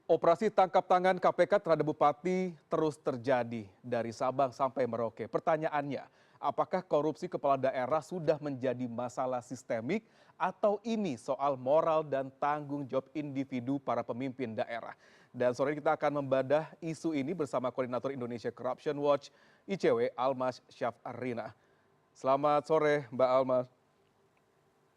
Operasi tangkap tangan KPK terhadap Bupati terus terjadi dari Sabang sampai Merauke. Pertanyaannya, apakah korupsi kepala daerah sudah menjadi masalah sistemik atau ini soal moral dan tanggung jawab individu para pemimpin daerah? Dan sore ini kita akan membedah isu ini bersama Koordinator Indonesia Corruption Watch ICW Almas Syafrina. Selamat sore Mbak Almas.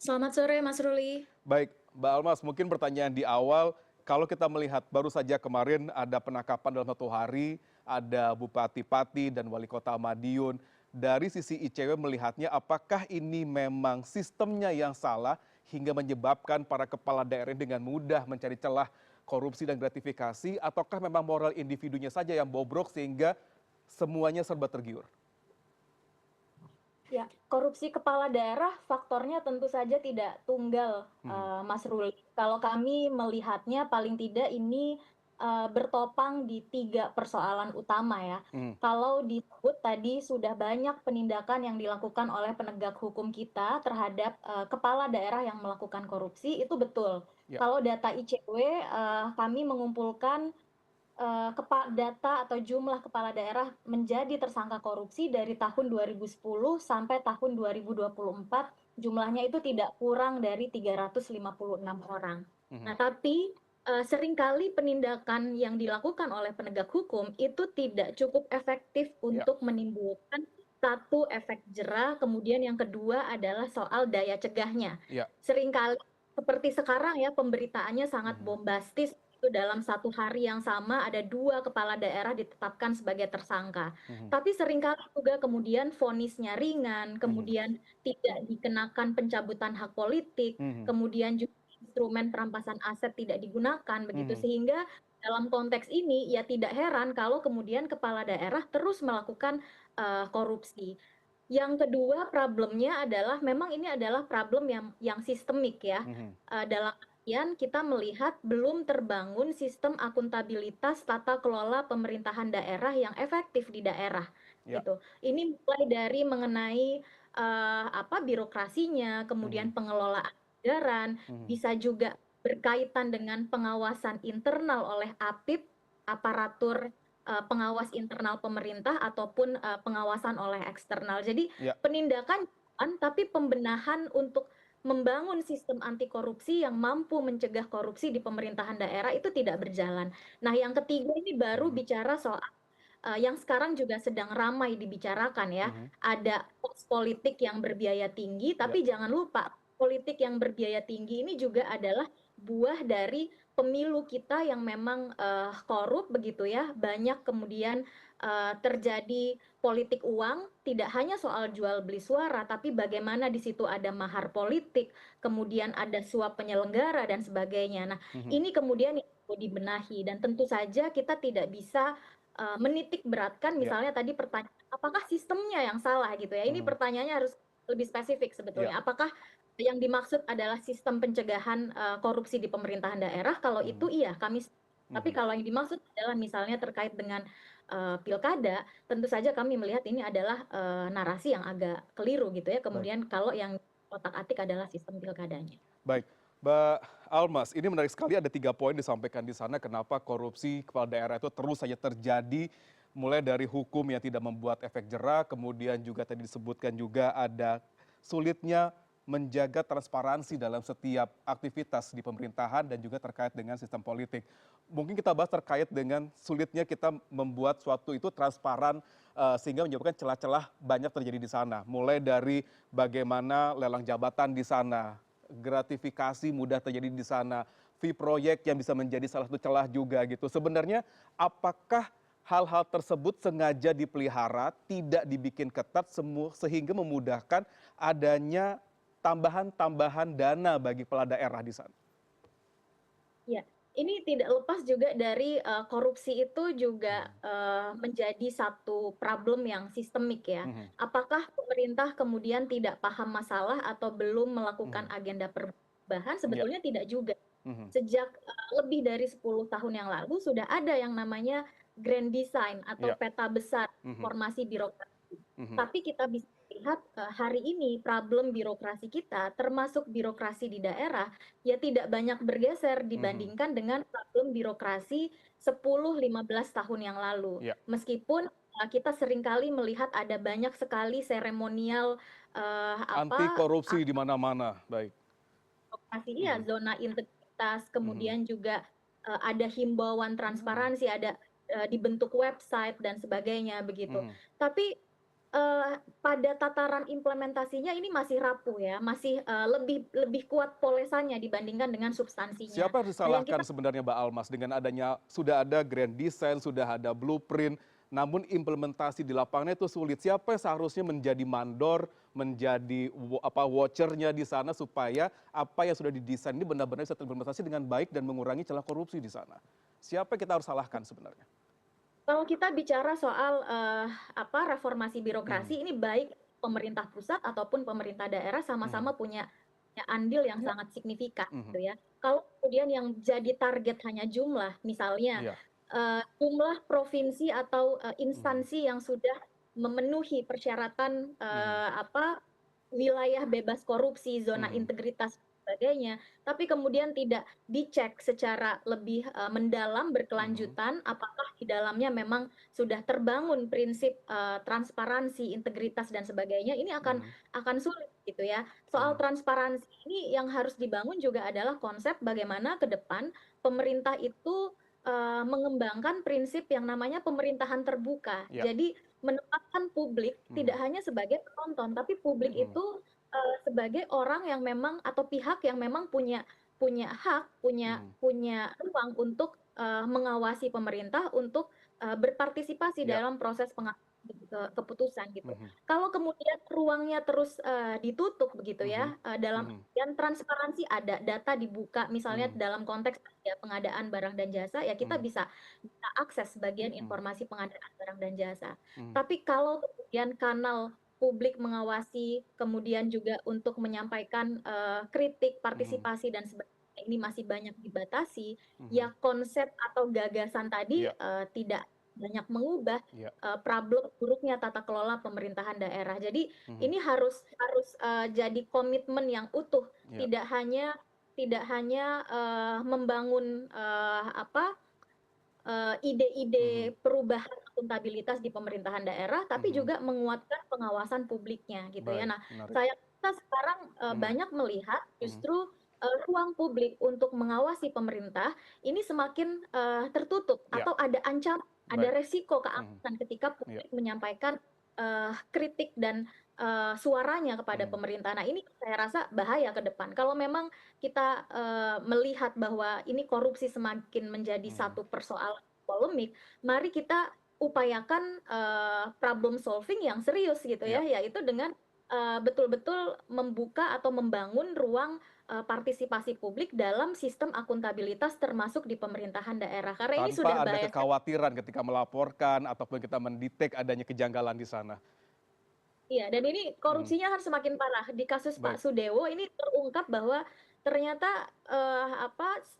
Selamat sore, Mas Ruli. Baik, Mbak Almas, mungkin pertanyaan di awal, kalau kita melihat baru saja kemarin ada penangkapan dalam 1 hari, ada Bupati Pati dan Wali Kota Madiun. Dari sisi ICW melihatnya apakah ini memang sistemnya yang salah hingga menyebabkan para kepala daerah dengan mudah mencari celah korupsi dan gratifikasi, ataukah memang moral individunya saja yang bobrok sehingga semuanya serba tergiur? Ya, korupsi kepala daerah faktornya tentu saja tidak tunggal, Hmm, Mas Ruli. Kalau kami melihatnya paling tidak ini bertopang di 3 persoalan utama ya. hmm, Kalau disebut tadi sudah banyak penindakan yang dilakukan oleh penegak hukum kita terhadap kepala daerah yang melakukan korupsi, itu betul. ya, Kalau data ICW, kami mengumpulkan data atau jumlah kepala daerah menjadi tersangka korupsi dari tahun 2010 sampai tahun 2024 jumlahnya itu tidak kurang dari 356 orang. hmm, Nah, tapi seringkali penindakan yang dilakukan oleh penegak hukum itu tidak cukup efektif ya, untuk menimbulkan satu efek jera, kemudian yang kedua adalah soal daya cegahnya. ya, Seringkali seperti sekarang ya pemberitaannya sangat hmm, bombastis itu dalam 1 hari yang sama ada 2 kepala daerah ditetapkan sebagai tersangka. hmm, Tapi seringkali juga kemudian vonisnya ringan, hmm, kemudian tidak dikenakan pencabutan hak politik, hmm, kemudian juga instrumen perampasan aset tidak digunakan begitu hmm, sehingga dalam konteks ini ya tidak heran kalau kemudian kepala daerah terus melakukan korupsi. Yang kedua problemnya adalah memang ini adalah problem yang sistemik ya. hmm, Dalam artian kita melihat belum terbangun sistem akuntabilitas tata kelola pemerintahan daerah yang efektif di daerah ya. gitu. Ini mulai dari mengenai birokrasinya, Mhm, kemudian pengelolaan anggaran, mhm, bisa juga berkaitan dengan pengawasan internal oleh APIP, aparatur pengawas internal pemerintah ataupun pengawasan oleh eksternal. Jadi ya, penindakan jalan, tapi pembenahan untuk membangun sistem anti korupsi yang mampu mencegah korupsi di pemerintahan daerah itu tidak berjalan. Nah, yang ketiga ini baru mhm, bicara soal yang sekarang juga sedang ramai dibicarakan ya. mhm, Ada kos politik yang berbiaya tinggi, ya, tapi jangan lupa politik yang berbiaya tinggi ini juga adalah buah dari pemilu kita yang memang korup begitu ya. Banyak kemudian terjadi politik uang, tidak hanya soal jual beli suara, tapi bagaimana di situ ada mahar politik, kemudian ada suap penyelenggara dan sebagainya. Nah, mhm, ini kemudian yang perlu dibenahi dan tentu saja kita tidak bisa menitik beratkan ya, misalnya tadi pertanyaan, apakah sistemnya yang salah gitu ya? Ini mhm, pertanyaannya harus lebih spesifik ya, sebetulnya. Apakah yang dimaksud adalah sistem pencegahan korupsi di pemerintahan daerah? Kalau itu mhm, iya, tapi mhm, kalau yang dimaksud adalah misalnya terkait dengan pilkada, tentu saja kami melihat ini adalah narasi yang agak keliru gitu ya. baik, Kemudian kalau yang otak-atik adalah sistem pilkadanya. baik. Mbak Almas, ini menarik sekali ada 3 poin disampaikan di sana kenapa korupsi kepala daerah itu terus saja terjadi, mulai dari hukum yang tidak membuat efek jera, kemudian juga tadi disebutkan juga ada sulitnya menjaga transparansi dalam setiap aktivitas di pemerintahan dan juga terkait dengan sistem politik. Mungkin kita bahas terkait dengan sulitnya kita membuat suatu itu transparan sehingga menyebabkan celah-celah banyak terjadi di sana. Mulai dari bagaimana lelang jabatan di sana, gratifikasi mudah terjadi di sana, fee proyek yang bisa menjadi salah satu celah juga gitu. Sebenarnya apakah hal-hal tersebut sengaja dipelihara, tidak dibikin ketat sehingga memudahkan adanya tambahan-tambahan dana bagi kepala daerah di sana? Ya, ini tidak lepas juga dari korupsi itu juga Mhm, menjadi satu problem yang sistemik ya. mhm, Apakah pemerintah kemudian tidak paham masalah atau belum melakukan mhm, agenda perubahan? ya, Sebetulnya tidak juga. mhm, Sejak lebih dari 10 tahun yang lalu sudah ada yang namanya grand design atau ya, peta besar mhm, formasi birokrasi. mhm, Tapi kita bisa melihat hari ini problem birokrasi kita, termasuk birokrasi di daerah, ya tidak banyak bergeser Mhm. dibandingkan dengan problem birokrasi 10-15 tahun yang lalu. Ya. Meskipun kita seringkali melihat ada banyak sekali seremonial Anti apa korupsi di mana-mana. Baik. birokrasi, iya, Mhm. zona integritas, Mhm. kemudian juga ada himbauan Mhm. transparansi, ada dibentuk website dan sebagainya begitu. Mhm. Tapi pada tataran implementasinya ini masih rapuh ya, masih lebih lebih kuat polesannya dibandingkan dengan substansinya. Siapa yang Nah, yang disalahkan kita sebenarnya Mbak Almas dengan adanya sudah ada grand design, sudah ada blueprint, namun implementasi di lapangannya itu sulit. Siapa yang seharusnya menjadi mandor, menjadi watchernya di sana supaya apa yang sudah didesain ini benar-benar bisa terimplementasi dengan baik dan mengurangi celah korupsi di sana. Siapa yang kita harus salahkan sebenarnya? Kalau kita bicara soal reformasi Mhm. birokrasi, ini baik pemerintah pusat ataupun pemerintah daerah Mhm. sama-sama punya andil yang Ya. sangat signifikan Mhm. gitu ya. Kalau kemudian yang jadi target hanya jumlah, misalnya Iya. jumlah provinsi atau Mhm. instansi yang sudah memenuhi persyaratan Mhm. wilayah bebas korupsi, zona Mhm. integritas dan sebagainya, tapi kemudian tidak dicek secara lebih mendalam Mhm. berkelanjutan apakah di dalamnya memang sudah terbangun prinsip transparansi, integritas dan sebagainya, ini Mhm. akan sulit gitu ya. Soal Mhm. transparansi ini yang harus dibangun juga adalah konsep bagaimana ke depan pemerintah itu mengembangkan prinsip yang namanya pemerintahan terbuka. Ya. Jadi menempatkan publik tidak Mhm. hanya sebagai penonton, tapi publik Mhm. itu sebagai orang yang memang atau pihak yang memang punya punya hak, punya Mhm. punya ruang untuk mengawasi pemerintah, untuk berpartisipasi Ya. dalam proses keputusan gitu. Mhm. Kalau kemudian ruangnya terus ditutup begitu Mhm. ya, dalam Mhm. artian transparansi ada, data dibuka, misalnya Mhm. dalam konteks ya pengadaan barang dan jasa, ya kita Mhm. bisa akses sebagian Mhm. informasi pengadaan barang dan jasa. Mhm. Tapi kalau kemudian kanal publik mengawasi, kemudian juga untuk menyampaikan kritik, Mhm. partisipasi dan sebagainya ini masih banyak dibatasi, Mhm. ya konsep atau gagasan tadi Iya. tidak banyak mengubah Iya. problem buruknya tata kelola pemerintahan daerah. Jadi Mhm. ini harus harus jadi komitmen yang utuh, Iya. tidak hanya tidak hanya membangun Mhm. ide-ide perubahan akuntabilitas di pemerintahan daerah, tapi Mhm. juga menguatkan pengawasan publiknya gitu ya. Baik, Nah, menarik. saya rasa sekarang Mhm. banyak melihat Mhm. justru ruang publik untuk mengawasi pemerintah ini semakin tertutup Iya. atau ada ancaman, ada Baik. resiko Mhm. keamanan ketika Iya. publik menyampaikan kritik dan suaranya kepada Mhm. pemerintah. Nah, ini saya rasa bahaya ke depan. Kalau memang kita melihat bahwa ini korupsi semakin menjadi Mhm. satu persoalan polemik, mari kita upayakan problem solving yang serius gitu Iya. ya, yaitu dengan betul-betul membuka atau membangun ruang partisipasi publik dalam sistem akuntabilitas termasuk di pemerintahan daerah. Karena ini sudah Tanpa ada bahaya sekali. kekhawatiran ketika melaporkan ataupun kita mendetek adanya kejanggalan di sana. Iya, dan ini Mhm. korupsinya kan semakin parah. Di kasus Pak Baik. Sudewo ini terungkap bahwa ternyata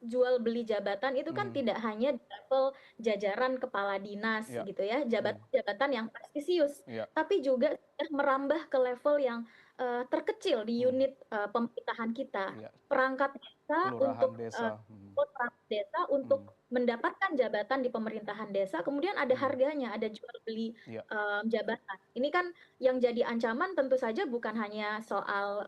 jual beli jabatan itu kan Mhm. tidak hanya di level jajaran kepala dinas Iya. gitu ya, Mhm. jabatan-jabatan yang prestisius, Iya. tapi juga sudah merambah ke level yang terkecil di Mhm. unit pemerintahan kita. Iya. Perangkat desa Kelurahan untuk desa. Mhm. perangkat desa Mhm. untuk mendapatkan jabatan di pemerintahan desa, kemudian ada Mhm. harganya, ada jual beli Iya. jabatan. Ini kan yang jadi ancaman tentu saja bukan hanya soal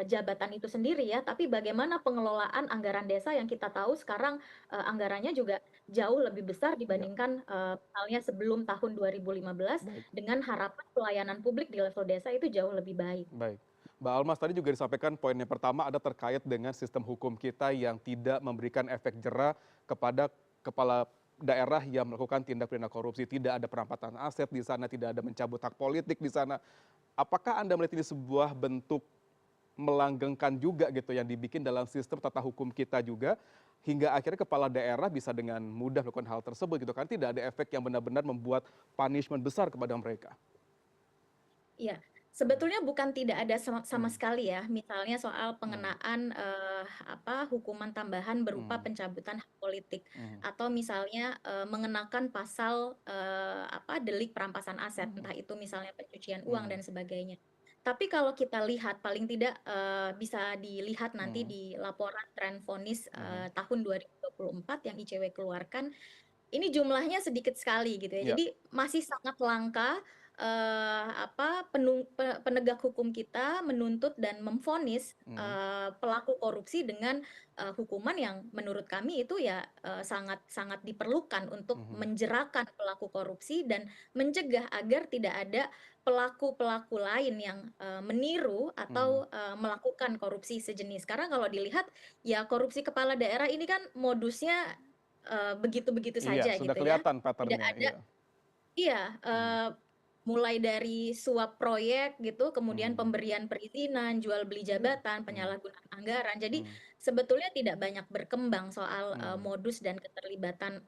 jabatan itu sendiri ya, tapi bagaimana pengelolaan anggaran desa yang kita tahu sekarang anggarannya juga jauh lebih besar Iya. dibandingkan misalnya sebelum tahun 2015 Baik. dengan harapan pelayanan publik di level desa itu jauh lebih baik. Baik. Mbak Almas tadi juga disampaikan poin yang pertama ada terkait dengan sistem hukum kita yang tidak memberikan efek jera kepada kepala daerah yang melakukan tindak pidana korupsi. Tidak ada perampasan aset di sana, tidak ada mencabut hak politik di sana. Apakah Anda melihat ini sebuah bentuk melanggengkan juga gitu yang dibikin dalam sistem tata hukum kita juga hingga akhirnya kepala daerah bisa dengan mudah melakukan hal tersebut gitu kan tidak ada efek yang benar-benar membuat punishment besar kepada mereka. Iya, sebetulnya bukan tidak ada sama sama Mhm. sekali ya, misalnya soal Mhm. pengenaan, hukuman tambahan berupa Mhm. pencabutan hak politik, Mhm. atau misalnya, mengenakan pasal, delik perampasan aset, Mhm. entah itu misalnya pencucian uang Mhm. dan sebagainya. Tapi kalau kita lihat paling tidak, bisa dilihat nanti Mhm, di laporan tren vonis, mhm. tahun 2024 yang ICW keluarkan, ini jumlahnya sedikit sekali gitu ya. Iya, Jadi masih sangat langka, penegak hukum kita menuntut dan memvonis, mhm, pelaku korupsi dengan, hukuman yang menurut kami itu ya, sangat sangat diperlukan untuk mhm, menjerakan pelaku korupsi dan mencegah agar tidak ada pelaku-pelaku lain yang, meniru mhm. atau, melakukan korupsi sejenis. Karena kalau dilihat ya korupsi kepala daerah ini kan modusnya begitu-begitu Iya, saja sudah gitu ya. kelihatan Tidak pattern-nya, ada iya. iya, Mhm, mulai dari suap proyek gitu, kemudian mhm, pemberian perizinan, jual beli jabatan, mhm, penyalahgunaan anggaran. Jadi mhm, sebetulnya tidak banyak berkembang soal, mhm. modus dan keterlibatan,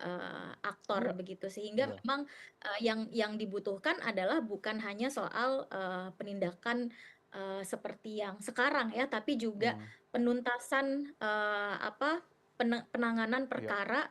aktor Iya, begitu. Sehingga iya, memang, yang dibutuhkan adalah bukan hanya soal, penindakan, seperti yang sekarang ya, tapi juga mhm, penuntasan, penanganan iya, perkara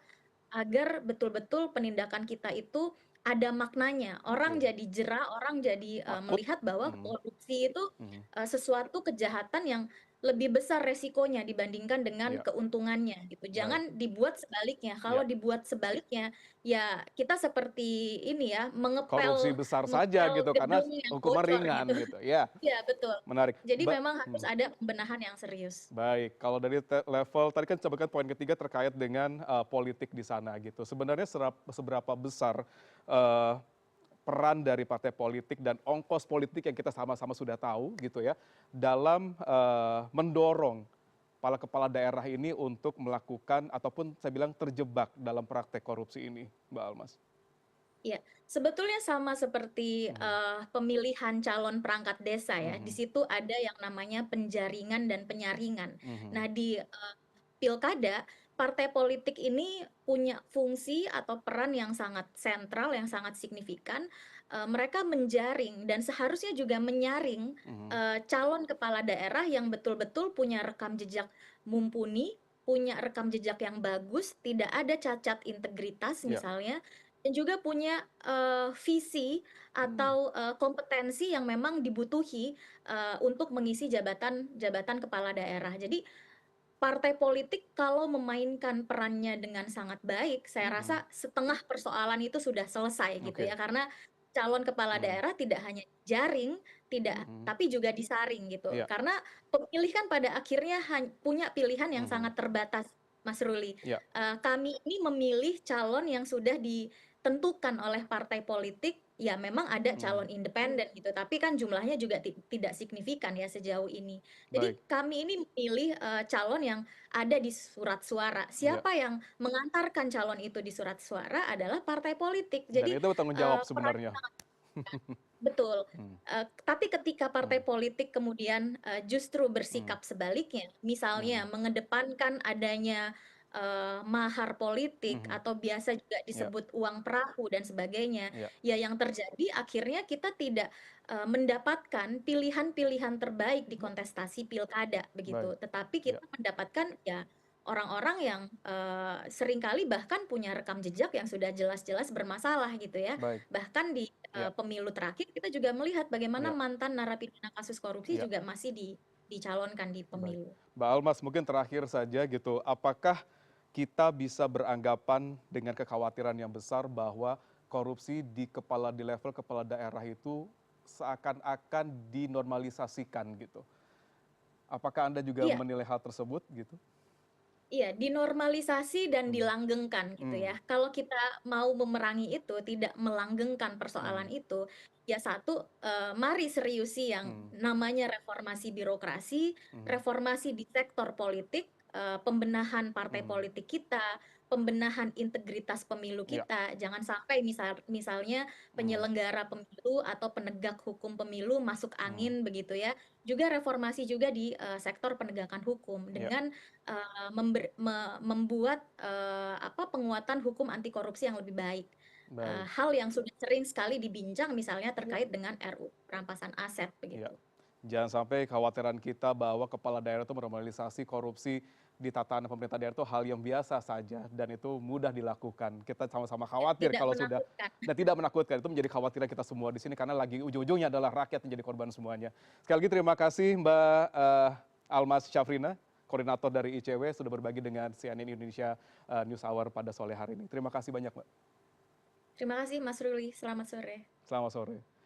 agar betul-betul penindakan kita itu ada maknanya. Orang oke. jadi jera, orang jadi, Takut, melihat bahwa mhm, korupsi itu, mhm, sesuatu kejahatan yang lebih besar resikonya dibandingkan dengan iya, keuntungannya gitu. baik, Jangan dibuat sebaliknya. iya. Kalau dibuat sebaliknya, ya kita seperti ini ya, Korupsi mengepel besar saja ngepel gitu karena gedung yang hukuman bocor ringan gitu. gitu, ya, Iya betul. menarik. Jadi memang harus ada pembenahan yang serius. Baik, kalau dari level tadi kan sebutkan poin ketiga terkait dengan, politik di sana gitu. Sebenarnya seberapa besar, eee, peran dari partai politik dan ongkos politik yang kita sama-sama sudah tahu gitu ya, dalam, mendorong para kepala daerah ini untuk melakukan ataupun saya bilang terjebak dalam praktek korupsi ini, Mbak Almas? Iya, sebetulnya sama seperti, Mhm, pemilihan calon perangkat desa ya, di mhm, situ ada yang namanya penjaringan dan penyaringan. mhm, Nah di, pilkada, partai politik ini punya fungsi atau peran yang sangat sentral, yang sangat signifikan, mereka menjaring dan seharusnya juga menyaring, mhm, calon kepala daerah yang betul-betul punya rekam jejak mumpuni, punya rekam jejak yang bagus, tidak ada cacat integritas iya, misalnya, dan juga punya, visi mhm, atau, kompetensi yang memang dibutuhi, untuk mengisi jabatan jabatan kepala daerah. Jadi, partai politik kalau memainkan perannya dengan sangat baik, saya mhm, rasa setengah persoalan itu sudah selesai gitu oke, ya. Karena calon kepala mhm, daerah tidak hanya jaring, tidak mhm, tapi juga disaring gitu. iya, Karena pemilih kan pada akhirnya punya pilihan yang mhm, sangat terbatas, Mas Ruli. iya, Kami ini memilih calon yang sudah ditentukan oleh partai politik, ya memang ada mhm, calon independen gitu, tapi kan jumlahnya juga tidak signifikan ya sejauh ini. Jadi baik, kami ini memilih, calon yang ada di surat suara. iya. Siapa yang mengantarkan calon itu di surat suara adalah partai politik. Dan Jadi, itu bertanggung jawab perannya sebenarnya. sangat signifikan. Betul, Mmm, tapi ketika partai mhm, politik kemudian, justru mhm, bersikap sebaliknya, misalnya mhm, mengedepankan adanya, mahar politik mhm, atau biasa juga iya, disebut uang perahu dan sebagainya, iya, ya yang terjadi akhirnya kita tidak, mendapatkan pilihan-pilihan terbaik di iya, kontestasi pilkada baik, begitu. Tetapi iya, kita mendapatkan ya orang-orang yang, seringkali bahkan punya rekam jejak yang sudah jelas-jelas bermasalah gitu ya. baik, Bahkan di, iya, pemilu terakhir kita juga melihat bagaimana iya, mantan narapidana kasus korupsi iya, juga masih dicalonkan di baik. pemilu. Mbak Almas, mungkin terakhir saja gitu, apakah kita bisa beranggapan dengan kekhawatiran yang besar bahwa korupsi di level kepala daerah itu seakan-akan dinormalisasikan gitu? Apakah Anda juga Iya. menilai hal tersebut gitu? Iya, dinormalisasi dan Mhm, dilanggengkan gitu mmm, ya. Kalau kita mau memerangi itu, tidak melanggengkan persoalan mhm, itu, ya satu, mari seriusi yang mhm, namanya reformasi birokrasi, mhm, reformasi di sektor politik, pembenahan partai mhm, politik kita, pembenahan integritas pemilu iya, kita. Jangan sampai misalnya mhm, penyelenggara pemilu atau penegak hukum pemilu masuk mhm, angin begitu ya. Juga reformasi juga di, sektor penegakan hukum iya, dengan membuat, penguatan hukum anti korupsi yang lebih baik. baik, Hal yang sudah sering sekali dibincang misalnya iya, terkait dengan RUU perampasan aset iya. begitu. Jangan sampai kekhawatiran kita bahwa kepala daerah itu menormalisasi korupsi di tatanan pemerintah daerah itu hal yang biasa saja dan itu mudah dilakukan. Kita sama-sama Ya, khawatir tidak kalau sudah menakutkan. dan tidak menakutkan. Itu menjadi kekhawatiran kita semua di sini karena lagi ujung-ujungnya adalah rakyat yang jadi korban semuanya. Sekali lagi terima kasih Mbak Almas Syafrina, koordinator dari ICW sudah berbagi dengan CNN Indonesia News Hour pada sore hari ini. Terima kasih banyak, Mbak. Terima kasih Mas Ruli, selamat sore. Selamat sore.